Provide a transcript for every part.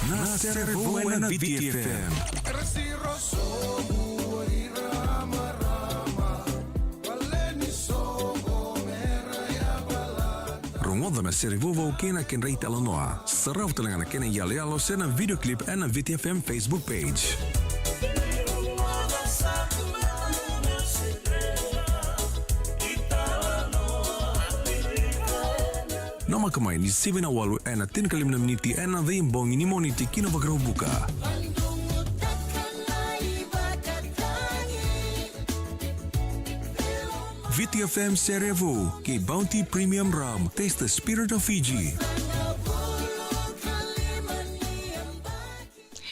Nasser Buena VTFM. Rongoda ma seri vovo kena ken reita lonoa. Sarau telangana kena yale alo sena videoclip en VTFM Facebook page. Nama kamay ni 7 awalu ena 10 kali meniti ena dhimbong ini moniti kino bagrau buka. VTFM Serevo, ke Bounty Premium Rum, taste the spirit of Fiji.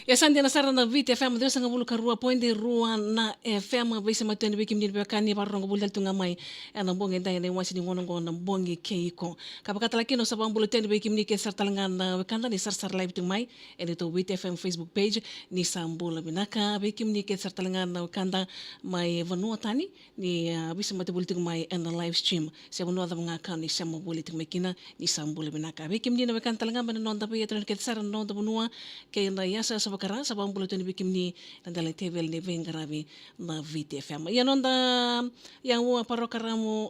Ya sandi na sara na VTFM Deus nga bulu karua pointe rua na FM bese matende beki mdini bekani barongo bulu tunga mai ana bonge dai ne wasi ni ngono ngona bonge keiko kapakata lakino sabang bulu tende beki mdini ke sartalangan na wekanda ni sar live tung mai ene to VTFM Facebook page ni sambula binaka beki mdini ke sartalangan na wekanda mai vanua tani ni bese mate bulu tung mai ana live stream se vanua da mga kan ni sama bulu tung mekina ni sambula binaka beki mdini na wekanta langan bana nonda pe yetron ke sar nonda bunua ke na yasa bakara sabang bulu tuni bikim ni nandala tevel ni vengaravi na VTFM. Ya nonda yang wa parokaramu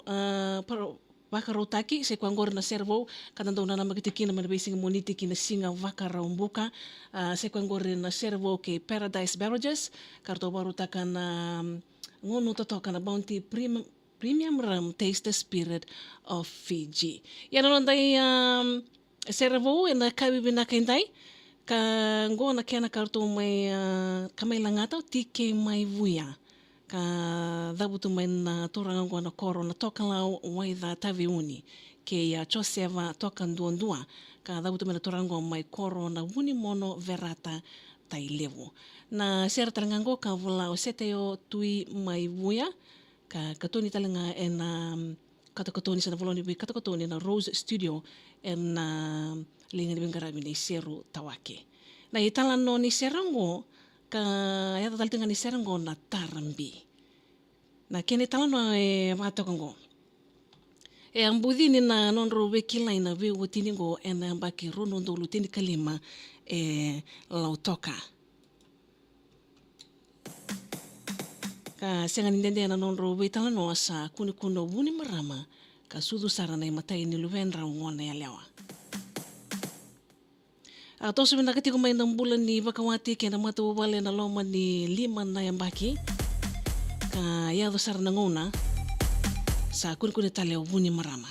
vakarotaki se kwangor na servo kadando na magitiki na manabising monitiki na singa vakarombuka se kwangor na servo ke Paradise Beverages karto barutaka na ngono totoka na Bounty Premium Rum Taste the Spirit of Fiji. Ya nonda servo na kabibina kaintai ka ngona kena kartu mai kamai langata tike mai vuia ka dabutu mai na toranga ngona koro na toka la wai da taviuni ke ya choseva toka nduandua ka dabutu mai na toranga mai koro na uni mono verata tai levo na ser talangango ka vula o seteo tui mai vuia ka katoni talanga ena katakotoni sana voloni bi katakotoni na Rose Studio en linga ni bengarabi ni seru tawake. Na itala no ni serango ka ya tal tinga ni serango na tarambi. Na kene tala no matokongo. Ambudhi ni na nonro wekila ina we wutiningo ena mbaki rono ndo lutini kalima lautoka. Ka senga nindende na nonro wetala no asa kuni kuno wuni marama ka sudu sarana matai ni luvenra ngona ya lewa. Tosu mina katiko mai ng bulan ni Bakawati kaya na matawawala na loma ni Liman na yambaki ka yado sar na ngona sa kunikuni tali wuni marama.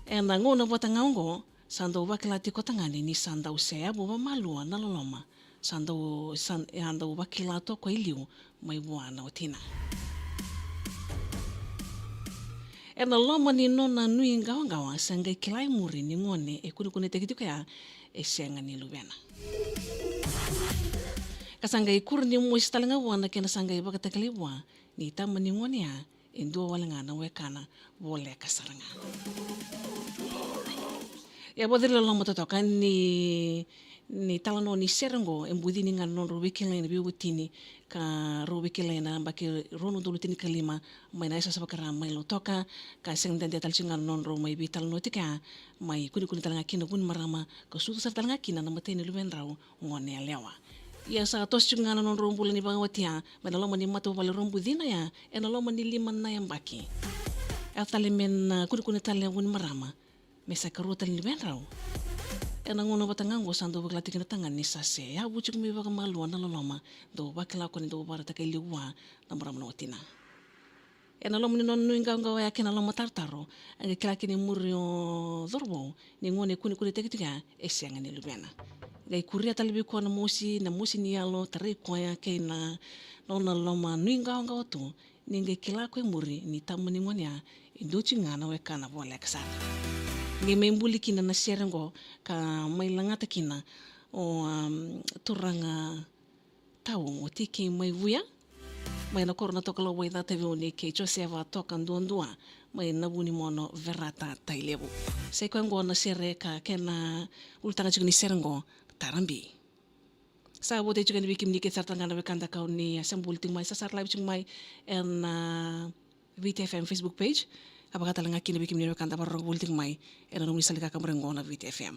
Na ngona wata ngaongo sando wakilati kotangani ni sanda usea buwa malua na loloma sando wakilato kwa iliu mai wana otina. Na loma ni nona nui ngawa sanga kilai muri ni ngone kunikuni tekitiko ya senga ni lubena. Kasanga ikur ni mo istalanga wana kena sanga ibakatakaliwa ni tama ni ngone ya indua walanga na wekana wole kasaranga. Ya bodile loma totoka ni talano ni serango embudi ni ngano robikila ni biwutini ka robikila na baki rono dolutini kalima mai na isa sabakara mai lotoka ka seng dan dia talcinga non ro mai bital notika mai kuni talanga kina bun marama ka sutu sa talanga kina na mateni lubenrau ngone lewa ya sa tos cinga non ro bulan ni bangawatia manalo mani mato wale rombu dina ya enalo mani liman na yambaki altalimen kuni talanga bun marama mesa karuta ni lubenrau ena ngono batangango sando baglati kina tangan ni sase ya bucik mi baga malu na loloma do bakla ko ni do barata kay liwa na maram no tina ena lom ni non nuinga ngawa ya kina loma tartaro ang kila kini murio dorbo ni ngone kuni tekitiga esenga ni lubena gai kuria talibi ko na musi ni yalo tare ko ya kena nona loma nuinga ngawa tu ni ngai kila ko muri ni tamu ni ngone ya induci ngana we kana bola kasara ni membuli kina na serengo ka mai langata kina o turanga tau o tiki mai vuia mai na korona toka lo wai data vione ke Joseva toka nduandua mai na buni mono verata tailebu se kwango na sere ka kena ultanga chikini serengo tarambi sa bote chikini bikim ni ke sartanga na bekanda ka ni sambulting mai sa sar live chung mai en VTFM Facebook page apakata langa kini bikim ni bekanda barong bulting mai en nung nisalika ka mrengo na VTFM.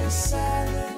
silent.